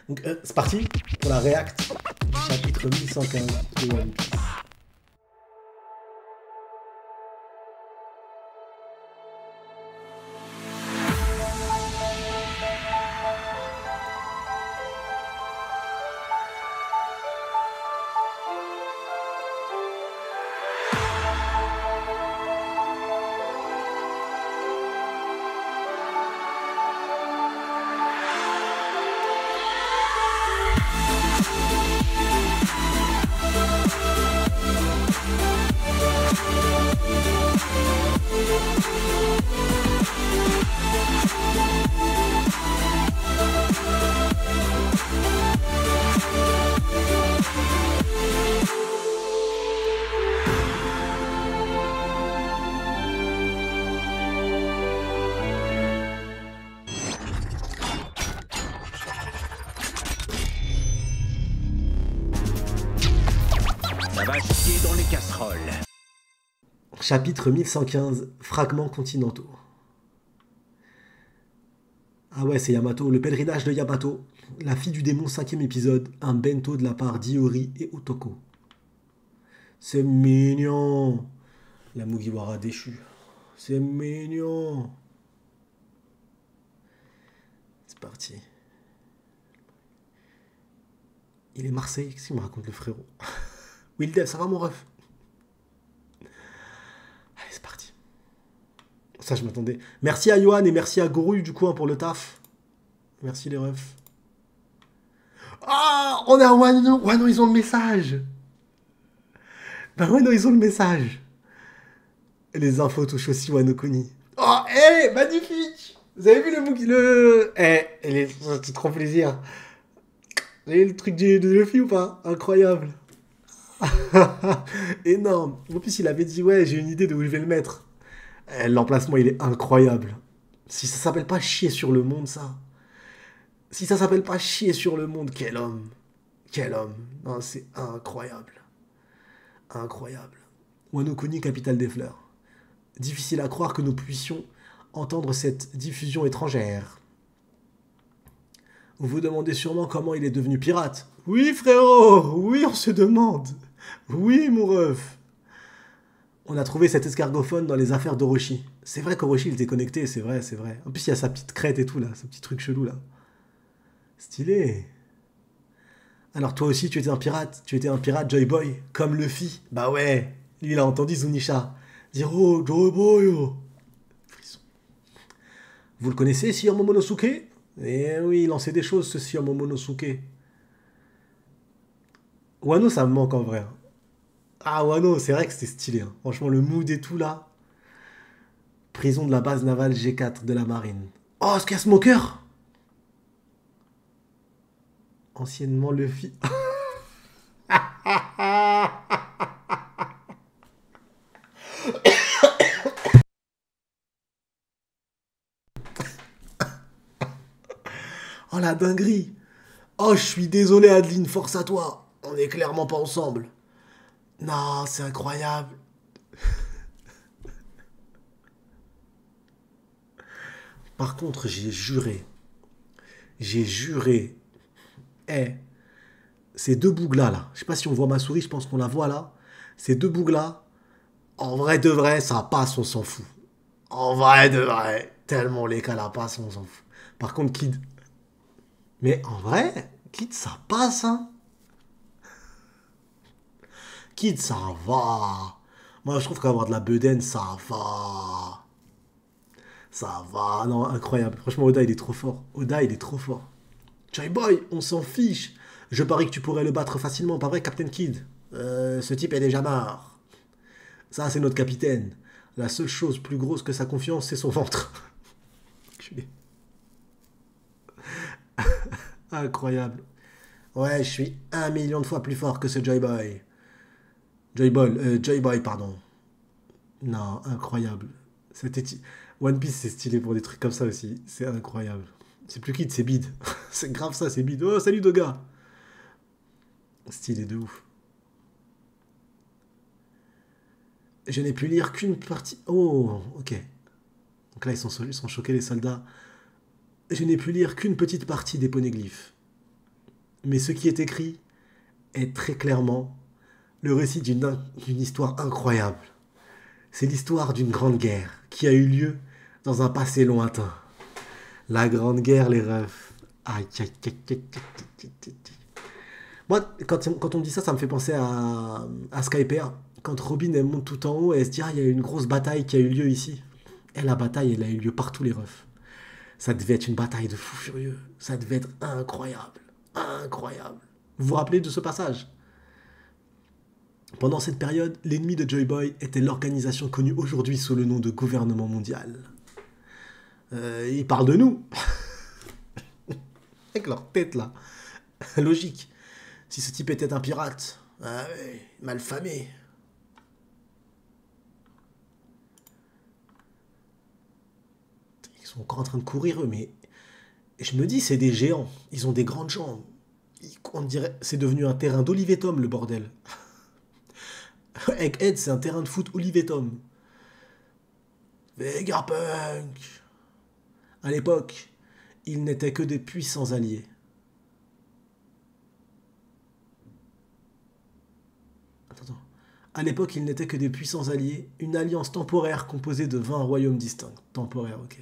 Donc c'est parti pour la réact du chapitre 1115 de One Piece. Ça va chier dans les casseroles. Chapitre 1115, fragments continentaux. Ah ouais, c'est Yamato, le pèlerinage de Yamato, la fille du démon, 5e épisode, un bento de la part d'Iori et Otoko. C'est mignon. La Mugiwara déchue. C'est mignon. C'est parti. Il est Marseille, qu'est-ce qu'il me raconte le frérot? Wildev, ça va mon ref? Allez, c'est parti. Ça, je m'attendais. Merci à Yohan et merci à Goru du coup hein, pour le taf. Merci les refs. Ah, on est à Wano. Wano, ils ont le message. Ben Wano, ils ont le message. Les infos touchent aussi Wano Kuni. Oh, hé, magnifique. Vous avez vu le... c'est trop plaisir. Vous avez vu le truc de Luffy ou pas? Incroyable. Énorme. En plus, il avait dit, ouais, j'ai une idée de où je vais le mettre. L'emplacement, il est incroyable. Si ça s'appelle pas chier sur le monde, ça. Si ça s'appelle pas chier sur le monde, quel homme. Quel homme. Non, c'est incroyable. Incroyable. Wano Kuni, capitale des fleurs. Difficile à croire que nous puissions entendre cette diffusion étrangère. Vous vous demandez sûrement comment il est devenu pirate. Oui, frérot. Oui, on se demande. Oui, mon ref. On a trouvé cet escargophone dans les affaires d'Orochi. C'est vrai qu'Orochi, il était connecté, c'est vrai, c'est vrai. En plus, il y a sa petite crête et tout, là. Ce petit truc chelou, là. Stylé. Alors, toi aussi, tu étais un pirate. Tu étais un pirate, Joy Boy. Comme Luffy. Bah ouais. Lui, il a entendu Zunisha dire « Oh, Joy Boy, oh. » Frisson. Vous le connaissez, Sir Momonosuke? Eh oui, il en sait des choses, ce Sir Momonosuke. Wano, ça me manque en vrai. Ah, Wano, c'est vrai que c'était stylé. Hein. Franchement, le mood et tout, là. Prison de la base navale G4 de la marine. Oh, est-ce qu'il y a Smoker? Anciennement Luffy. Oh, la dinguerie. Oh, je suis désolé, Adeline, force à toi. On est clairement pas ensemble. Non, c'est incroyable. Par contre, j'ai juré, eh, ces deux bougs-là, là, je sais pas si on voit ma souris, je pense qu'on la voit là, ces deux bougs-là, en vrai de vrai, ça passe, on s'en fout. En vrai de vrai, tellement les calapaces, on s'en fout. Par contre, Kid, mais en vrai, Kid, ça passe, hein. Kid, ça va. Moi, je trouve qu'avoir de la bedaine, ça va. Ça va, non, incroyable. Franchement, Oda, il est trop fort. Oda, il est trop fort. Joy Boy, on s'en fiche. Je parie que tu pourrais le battre facilement, pas vrai, Captain Kid? Ce type est déjà mort. Ça, c'est notre capitaine. La seule chose plus grosse que sa confiance, c'est son ventre. Incroyable. Ouais, je suis 1 million de fois plus fort que ce Joy Boy. Joy Boy, pardon. Non, incroyable. C'était... One Piece, c'est stylé pour des trucs comme ça aussi. C'est incroyable. C'est plus Kid, c'est Bid. C'est grave ça, c'est Bid. Oh, salut Doga. Stylé de ouf. Je n'ai pu lire qu'une partie... Oh, ok. Donc là, ils sont choqués, les soldats. Je n'ai pu lire qu'une petite partie des poneglyphes. Mais ce qui est écrit est très clairement le récit d'une histoire incroyable. C'est l'histoire d'une grande guerre qui a eu lieu dans un passé lointain. La grande guerre, les refs. Aïe, aïe, aïe, aïe, aïe, aïe. Moi, quand on me dit ça, ça me fait penser à Skypiea. Quand Robin, elle monte tout en haut, elle se dit, ah, il y a eu une grosse bataille qui a eu lieu ici. Et la bataille, elle a eu lieu partout, les refs. Ça devait être une bataille de fous furieux. Ça devait être incroyable. Incroyable. Vous vous rappelez de ce passage? Pendant cette période, l'ennemi de Joy Boy était l'organisation connue aujourd'hui sous le nom de gouvernement mondial. Ils parlent de nous. Avec leur tête là. Logique. Si ce type était un pirate, ah ouais, malfamé. Ils sont encore en train de courir eux, mais je me dis c'est des géants. Ils ont des grandes jambes. On dirait c'est devenu un terrain d'Olivier Tom le bordel. Egghead c'est un terrain de foot Olivier Tom. Vegapunk. À l'époque, ils n'étaient que des puissants alliés. Attends. À l'époque, ils n'étaient que des puissants alliés, une alliance temporaire composée de 20 royaumes distincts. Temporaire, ok.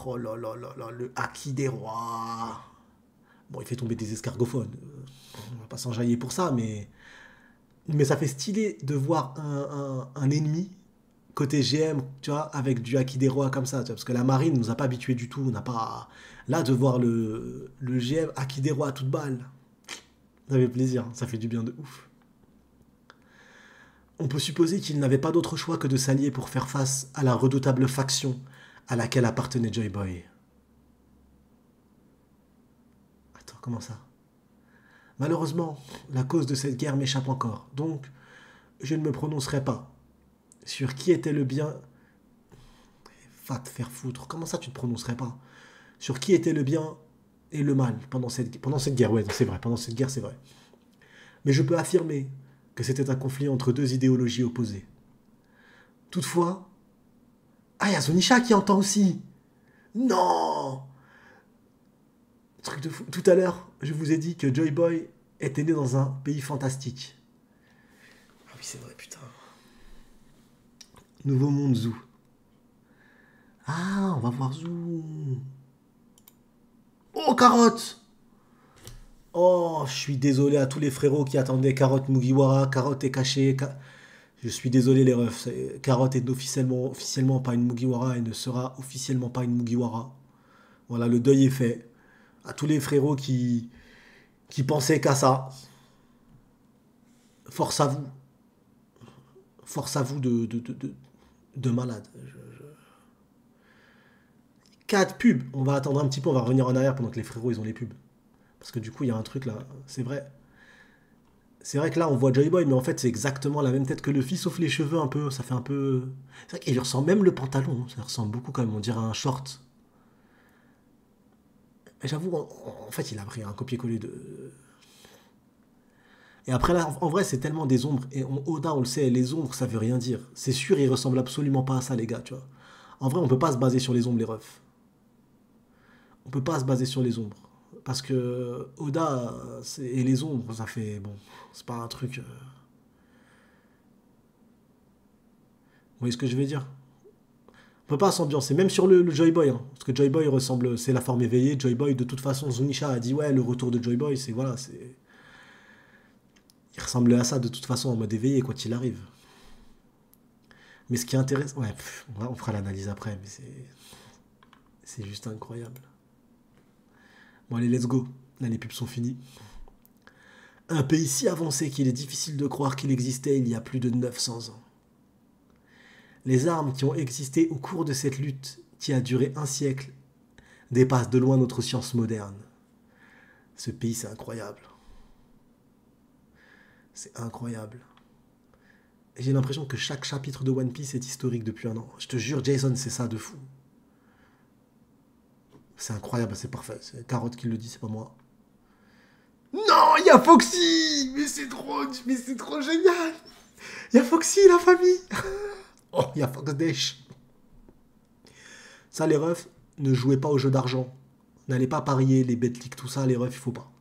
Oh là là là là, le haki des rois. Bon, il fait tomber des escargophones. On va pas s'enjailler pour ça, mais ça fait stylé de voir un ennemi côté GM, tu vois, avec du haki des rois comme ça, tu vois, parce que la marine nous a pas habitués du tout, on n'a pas... Là, de voir le GM haki des rois à toute balle, ça fait plaisir, ça fait du bien de ouf. On peut supposer qu'il n'avait pas d'autre choix que de s'allier pour faire face à la redoutable faction à laquelle appartenait Joy Boy. Attends, comment ça? Malheureusement, la cause de cette guerre m'échappe encore, donc je ne me prononcerai pas sur qui était le bien... Va te faire foutre, comment ça tu te prononcerais pas? Sur qui était le bien et le mal pendant cette guerre, ouais, c'est vrai, pendant cette guerre, c'est vrai. Mais je peux affirmer que c'était un conflit entre deux idéologies opposées. Toutefois... Ah, il y a Zunisha qui entend aussi. Non! Truc de fou. Tout à l'heure, je vous ai dit que Joy Boy était né dans un pays fantastique. Ah oui, c'est vrai, putain. Nouveau monde Zoo. Ah, on va voir Zoo. Oh, Carotte! Oh, je suis désolé à tous les frérots qui attendaient Carotte Mugiwara. Carotte est cachée. Je suis désolé les refs. Carotte est officiellement pas une Mugiwara et ne sera officiellement pas une Mugiwara. Voilà, le deuil est fait. À tous les frérots qui pensaient qu'à ça. Force à vous. Force à vous de malade. 4 pubs. On va attendre un petit peu, on va revenir en arrière pendant que les frérots ils ont les pubs. Parce que du coup, il y a un truc là, c'est vrai. C'est vrai que là, on voit Joy Boy, mais en fait, c'est exactement la même tête que Luffy, sauf les cheveux un peu. Ça fait un peu... C'est vrai qu'il lui ressemble même le pantalon. Ça ressemble beaucoup quand même, on dirait un short. Mais j'avoue, en fait, il a pris un copier-coller de... Et après, là, en vrai, c'est tellement des ombres. Et Oda, on le sait, les ombres, ça veut rien dire. C'est sûr, il ressemble absolument pas à ça, les gars, tu vois. En vrai, on peut pas se baser sur les ombres, les refs. On peut pas se baser sur les ombres. Parce que Oda et les ombres, ça fait... Bon, c'est pas un truc... Vous voyez ce que je veux dire? On peut pas s'ambiancer, même sur le Joy Boy. Hein, parce que Joy Boy ressemble... C'est la forme éveillée. Joy Boy, de toute façon, Zunisha a dit, ouais, le retour de Joy Boy, c'est... Voilà, c'est... Il ressemblait à ça, de toute façon, en mode éveillé, quoi qu'il arrive. Mais ce qui est intéressant... Ouais, on fera l'analyse après, mais c'est juste incroyable. Bon, allez, let's go. Là, les pubs sont finies. Un pays si avancé qu'il est difficile de croire qu'il existait il y a plus de 900 ans. Les armes qui ont existé au cours de cette lutte, qui a duré un siècle, dépassent de loin notre science moderne. Ce pays, c'est incroyable. C'est incroyable. J'ai l'impression que chaque chapitre de One Piece est historique depuis un an. Je te jure, Jason, c'est ça de fou. C'est incroyable, c'est parfait. C'est Carotte qui le dit, c'est pas moi. Non, il y a Foxy! Mais c'est trop génial! Il y a Foxy, la famille! Oh, il y a Fox Dash. Ça, les refs, ne jouez pas au jeu d'argent. N'allez pas parier les betclics, tout ça, les refs, il faut pas.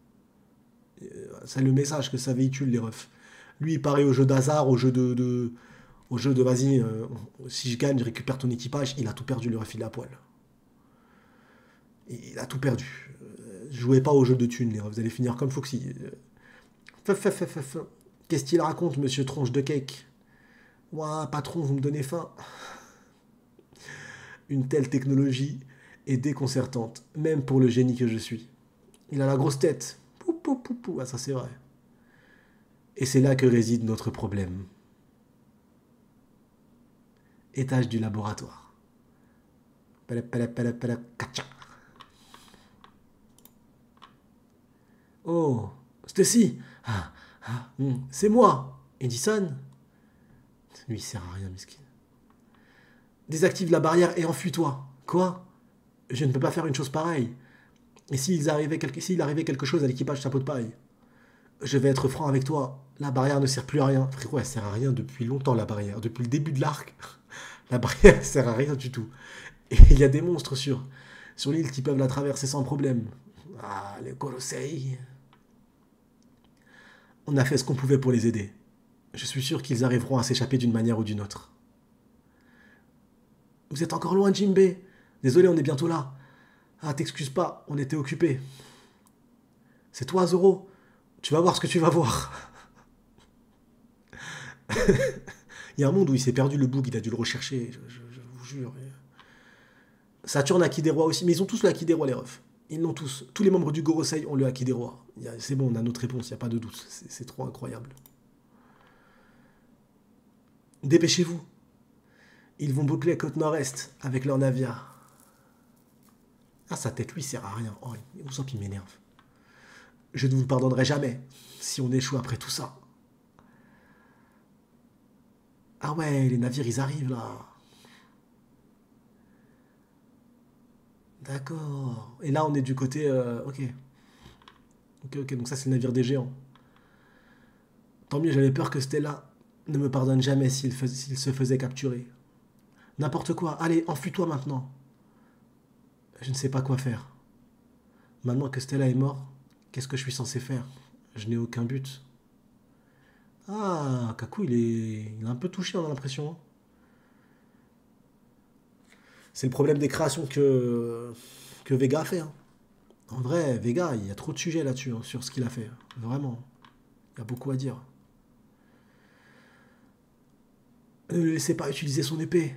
C'est le message que ça véhicule, les refs. Lui, il parie au jeu d'hasard, au jeu de vas-y, si je gagne, je récupère ton équipage. Il a tout perdu, le ref, il est à poil. Il a tout perdu. Jouez pas au jeu de thunes, les refs. Vous allez finir comme Foxy. Qu'est-ce qu'il raconte, monsieur tronche de cake? Ouah, patron, vous me donnez faim. Une telle technologie est déconcertante, même pour le génie que je suis. Il a la grosse tête. Pou, pou, pou, pou. Ah, ça c'est vrai. Et c'est là que réside notre problème. Étage du laboratoire. Oh, Stacy. C'est moi. Edison. Lui, il sert à rien, mesquine. Désactive la barrière et enfuis-toi. Quoi? Je ne peux pas faire une chose pareille. Et s'il arrivait quelque chose à l'équipage chapeau de paille? Je vais être franc avec toi. La barrière ne sert plus à rien. Frérot, elle sert à rien depuis longtemps, la barrière. Depuis le début de l'arc, la barrière ne sert à rien du tout. Et il y a des monstres sur l'île qui peuvent la traverser sans problème. Ah, les Colosseis. On a fait ce qu'on pouvait pour les aider. Je suis sûr qu'ils arriveront à s'échapper d'une manière ou d'une autre. Vous êtes encore loin, Jinbei. Désolé, on est bientôt là. Ah, t'excuses pas, on était occupés. C'est toi, Zoro. Tu vas voir ce que tu vas voir. Il y a un monde où il s'est perdu le bug, il a dû le rechercher, je vous jure. Saturne a Haki des Rois aussi, mais ils ont tous le Haki des Rois, les refs. Ils l'ont tous. Tous les membres du Gorosei ont le Haki des Rois. C'est bon, on a notre réponse, il n'y a pas de doute. C'est trop incroyable. Dépêchez-vous. Ils vont boucler la côte nord-est avec leur navire. Ah, sa tête, lui, sert à rien. Oh, où ça qu'il m'énerve. Je ne vous le pardonnerai jamais si on échoue après tout ça. Ah ouais, les navires, ils arrivent là. D'accord. Et là, on est du côté... Ok, donc ça, c'est le navire des géants. Tant mieux, j'avais peur que Stella ne me pardonne jamais s'il se faisait capturer. N'importe quoi. Allez, enfuis-toi maintenant. Je ne sais pas quoi faire. Maintenant que Stella est morte, qu'est-ce que je suis censé faire? Je n'ai aucun but. Ah, Kaku, il est un peu touché, on a l'impression. C'est le problème des créations que Vega a fait. Hein. En vrai, Vega, il y a trop de sujets là-dessus, hein, sur ce qu'il a fait. Vraiment. Il y a beaucoup à dire. Ne le laissez pas utiliser son épée.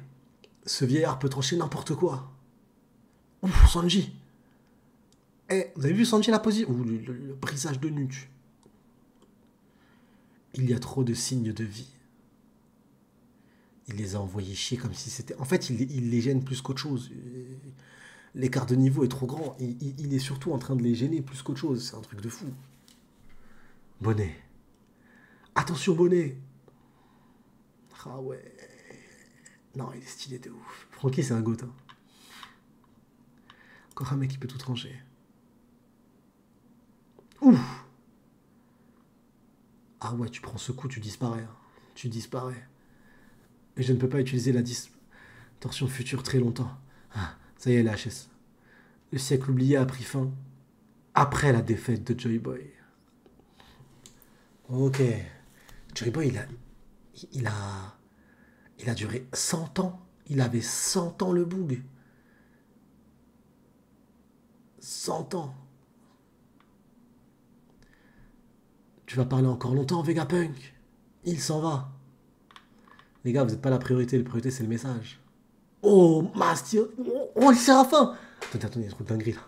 Ce vieillard peut trancher n'importe quoi. Ouf, Sanji. Vous avez vu Sanji la position? Ouh, le brisage de nuque. Il y a trop de signes de vie. Il les a envoyés chier comme si c'était... En fait, il les gêne plus qu'autre chose. L'écart de niveau est trop grand. Il est surtout en train de les gêner plus qu'autre chose. C'est un truc de fou. Bonnet. Attention, Bonnet. Ah ouais. Non, il est stylé de ouf. Francky, c'est un goth. Hein. Encore un mec qui peut tout trancher. Ouf. Ah ouais, tu prends ce coup, tu disparais. Hein. Tu disparais. Et je ne peux pas utiliser la distorsion future très longtemps. Ah, ça y est, la HS. Le siècle oublié a pris fin après la défaite de Joy Boy. Ok. Joy Boy, il a duré 100 ans. Il avait 100 ans le boug. 100 ans. Tu vas parler encore longtemps, Vegapunk. Il s'en va. Les gars, vous n'êtes pas la priorité. La priorité, c'est le message. Oh, Master. Oh, le Séraphin. Attendez, il y a trop de dinguerie là.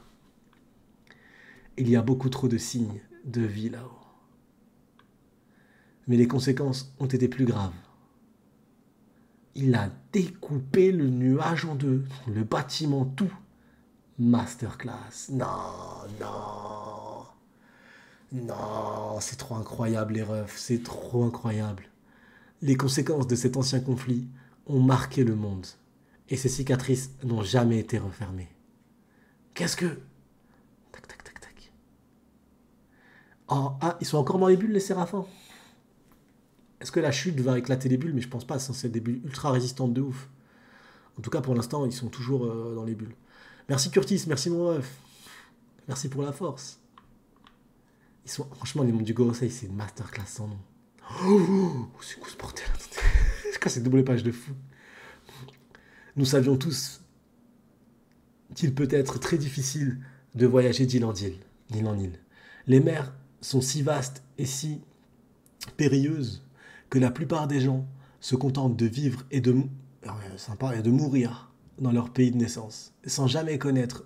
Il y a beaucoup trop de signes de vie là-haut. Mais les conséquences ont été plus graves. Il a découpé le nuage en deux. Le bâtiment, tout. Masterclass. Non, non. Non, c'est trop incroyable les refs. C'est trop incroyable. Les conséquences de cet ancien conflit ont marqué le monde. Et ces cicatrices n'ont jamais été refermées. Qu'est-ce que... Tac, tac, tac, tac. Oh, ah, ils sont encore dans les bulles, les séraphins. Est-ce que la chute va éclater les bulles? Mais je pense pas, c'est des bulles ultra résistantes de ouf. En tout cas, pour l'instant, ils sont toujours dans les bulles. Merci Curtis, merci mon ref. Merci pour la force. Ils sont, franchement, les mondes du Gorosei, c'est une masterclass sans nom. Oh, c'est quoi ce bordel? C'est quoi cette double page de fou? Nous savions tous qu'il peut être très difficile de voyager d'île en île. Les mers sont si vastes et si périlleuses que la plupart des gens se contentent de vivre et de mourir dans leur pays de naissance, sans jamais connaître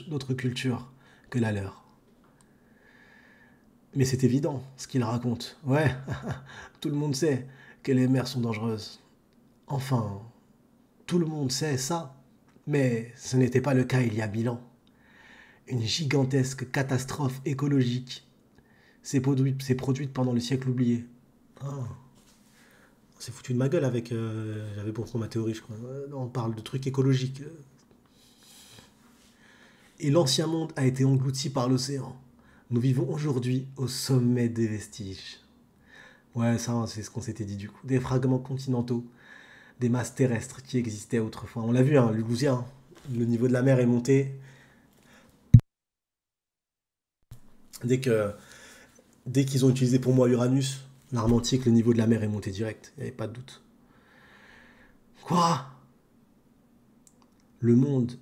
d'autre culture que la leur. Mais c'est évident, ce qu'il raconte. Ouais, tout le monde sait que les mers sont dangereuses. Enfin, tout le monde sait ça, mais ce n'était pas le cas il y a 1000 ans. Une gigantesque catastrophe écologique s'est produite pendant le siècle oublié. Ah, on s'est foutu de ma gueule avec... J'avais bon pour ma théorie, je crois. On parle de trucs écologiques. Et l'ancien monde a été englouti par l'océan. Nous vivons aujourd'hui au sommet des vestiges. Ouais, ça, c'est ce qu'on s'était dit du coup. Des fragments continentaux, des masses terrestres qui existaient autrefois. On l'a vu, hein, Lugousia, le niveau de la mer est monté. Dès qu'ils ont utilisé pour moi Uranus, l'arme antique, le niveau de la mer est monté direct. Il n'y avait pas de doute. Quoi? Le monde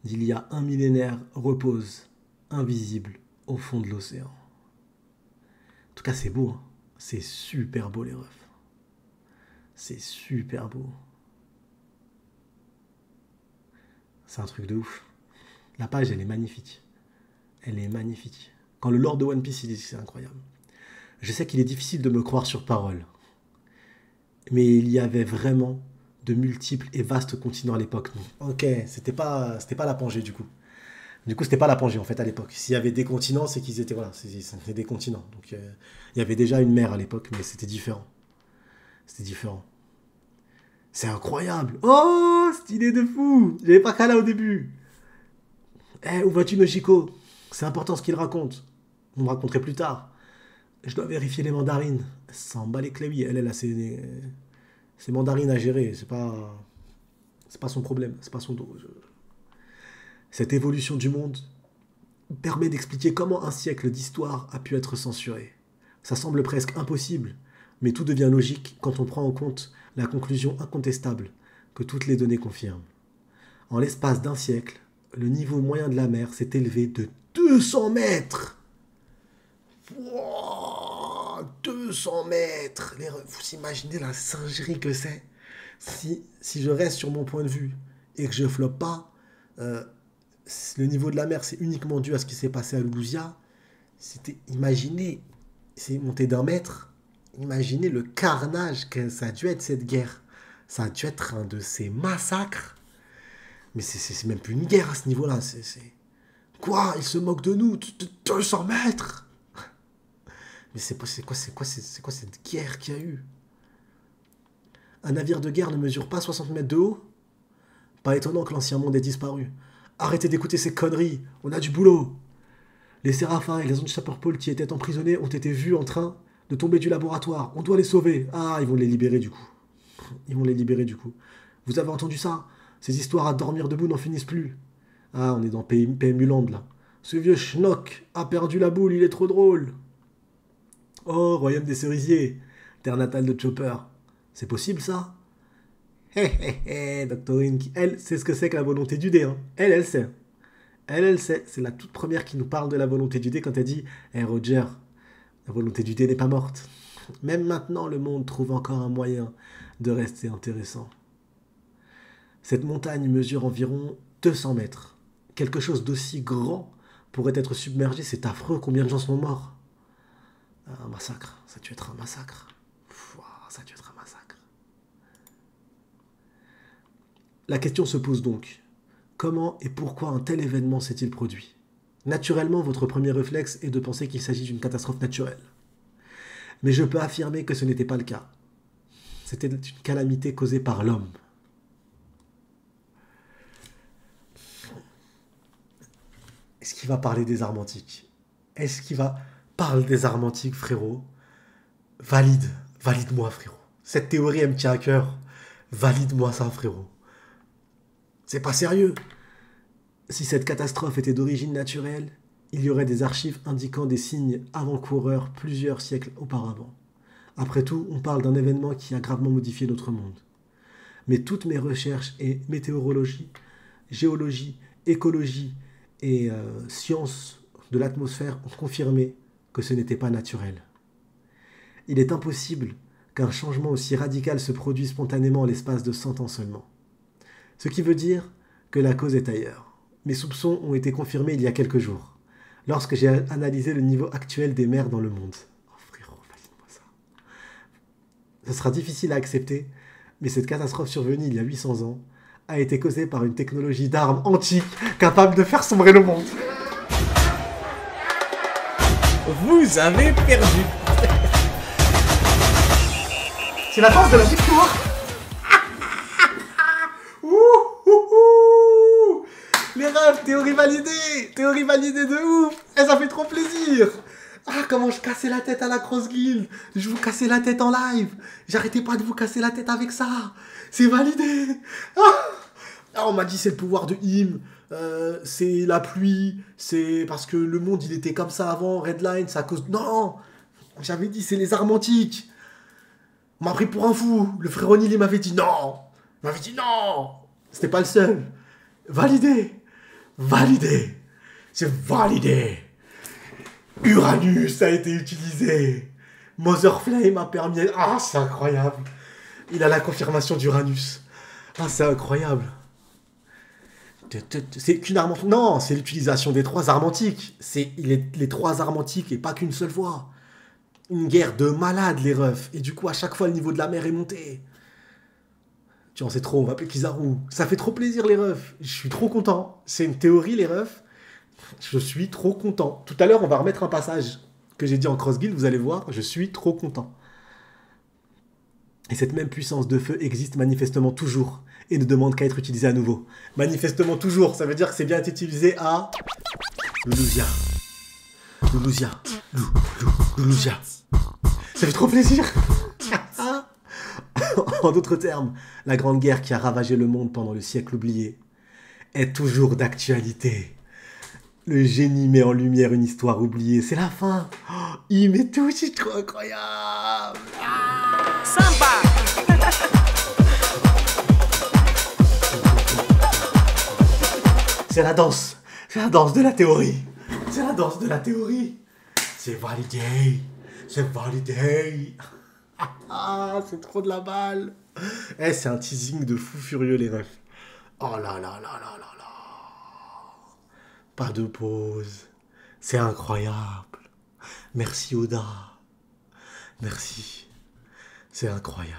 d'il y a un millénaire repose, invisible, au fond de l'océan. En tout cas, c'est beau. Hein. C'est super beau, les refs. C'est super beau. C'est un truc de ouf. La page, elle est magnifique. Elle est magnifique. Quand le Lord de One Piece, il dit que c'est incroyable. Je sais qu'il est difficile de me croire sur parole. Mais il y avait vraiment de multiples et vastes continents à l'époque. Ok, c'était pas la Pangée, du coup. Du coup, c'était pas la Pangée, en fait, à l'époque. S'il y avait des continents, c'est qu'ils étaient... Voilà, c'était des continents. Donc, il y avait déjà une mer à l'époque, mais c'était différent. C'était différent. C'est incroyable. Oh, stylé de fou. J'avais pas qu'à là au début. Eh, où vas-tu, Noshiko? C'est important ce qu'il raconte. Vous me raconterez plus tard. Je dois vérifier les mandarines. Elle s'en bat les claviers. Elle a ses mandarines à gérer. C'est pas son problème. C'est pas son dos. Cette évolution du monde permet d'expliquer comment un siècle d'histoire a pu être censuré. Ça semble presque impossible, mais tout devient logique quand on prend en compte la conclusion incontestable que toutes les données confirment. En l'espace d'un siècle, le niveau moyen de la mer s'est élevé de 200 mètres. Wow, 200 mètres. Vous imaginez la singerie que c'est? Si je reste sur mon point de vue et que je floppe pas, le niveau de la mer, c'est uniquement dû à ce qui s'est passé à Lugousia. Imaginez, c'est monté d'1 mètre. Imaginez le carnage que ça a dû être cette guerre. Ça a dû être un de ces massacres. Mais c'est même plus une guerre à ce niveau-là. Quoi? Ils se moquent de nous? 200 mètres? Mais c'est quoi cette guerre qu'il y a eu? Un navire de guerre ne mesure pas 60 mètres de haut? Pas étonnant que l'ancien monde ait disparu. Arrêtez d'écouter ces conneries, on a du boulot. Les séraphins et les autres sapeurs-pôles qui étaient emprisonnés ont été vus en train de tomber du laboratoire. On doit les sauver. Ah, ils vont les libérer du coup. Vous avez entendu ça? Ces histoires à dormir debout n'en finissent plus. Ah, on est dans PMU Land là. Ce vieux schnock a perdu la boule, il est trop drôle. Oh, royaume des cerisiers, terre natale de Chopper. C'est possible ça? Hé hé hé, Doctorine, elle sait ce que c'est que la volonté du dé. Hein. Elle sait. Elle sait. C'est la toute première qui nous parle de la volonté du dé quand elle dit Hé Roger, la volonté du dé n'est pas morte. Même maintenant, le monde trouve encore un moyen de rester intéressant. Cette montagne mesure environ 200 mètres. Quelque chose d'aussi grand pourrait être submergé. C'est affreux. Combien de gens sont morts? Un massacre. Ça a dû être un massacre. Ça a dû être un massacre. La question se pose donc. Comment et pourquoi un tel événement s'est-il produit? Naturellement, votre premier réflexe est de penser qu'il s'agit d'une catastrophe naturelle. Mais je peux affirmer que ce n'était pas le cas. C'était une calamité causée par l'homme. Est-ce qu'il va parler des armes antiques? Est-ce qu'il va parler des armes antiques, frérot? Valide-moi, frérot. Cette théorie, elle me tient à cœur. Valide-moi ça, frérot. C'est pas sérieux. Si cette catastrophe était d'origine naturelle, il y aurait des archives indiquant des signes avant-coureurs plusieurs siècles auparavant. Après tout, on parle d'un événement qui a gravement modifié notre monde. Mais toutes mes recherches et météorologie, géologie, écologie et sciences de l'atmosphère ont confirmé que ce n'était pas naturel. Il est impossible qu'un changement aussi radical se produise spontanément en l'espace de 100 ans seulement. Ce qui veut dire que la cause est ailleurs. Mes soupçons ont été confirmés il y a quelques jours, lorsque j'ai analysé le niveau actuel des mers dans le monde. Oh frérot, valide-moi ça. Ce sera difficile à accepter, mais cette catastrophe survenue il y a 800 ans a été causée par une technologie d'armes antique capable de faire sombrer le monde. Vous avez perdu. C'est la danse de la victoire. Les rêves, théorie validée de ouf. Et ça fait trop plaisir. Ah, comment je cassais la tête à la Cross Guild. Je vous cassais la tête en live. J'arrêtais pas de vous casser la tête avec ça. C'est validé. Ah, on m'a dit c'est le pouvoir de Im. C'est la pluie. C'est parce que le monde il était comme ça avant. Redline, c'est à cause... Non. J'avais dit c'est les armes antiques. On m'a pris pour un fou. Le frère O'Neill il m'avait dit non. Il m'avait dit non. C'était pas le seul. Validé. C'est validé. Uranus a été utilisé. Mother Flame a permis... Ah, c'est incroyable. Il a la confirmation d'Uranus. Ah, c'est incroyable. C'est qu'une arme antique. Non, c'est l'utilisation des 3 armes antiques. C'est les 3 armes antiques et pas qu'une seule fois. Une guerre de malades, les refs. Et du coup, à chaque fois, le niveau de la mer est monté. Tu en sais trop, on va appeler Kizaru. Ça fait trop plaisir, les refs. Je suis trop content. C'est une théorie, les refs. Je suis trop content. Tout à l'heure, on va remettre un passage que j'ai dit en Cross Guild. Vous allez voir, je suis trop content. Et cette même puissance de feu existe manifestement toujours et ne demande qu'à être utilisée à nouveau. Manifestement toujours, ça veut dire que c'est bien été utilisé à... Loulousia. Ça fait trop plaisir. En d'autres termes, la grande guerre qui a ravagé le monde pendant le siècle oublié est toujours d'actualité. Le génie met en lumière une histoire oubliée. C'est la fin. Oh, il met tout, c'est trop incroyable. Samba. C'est la danse. C'est la danse de la théorie. C'est la danse de la théorie. C'est validé. C'est validé. Ah, c'est trop de la balle. Eh, c'est un teasing de fou furieux, les refs. Oh là là là là là là. Pas de pause. C'est incroyable. Merci Oda. Merci. C'est incroyable.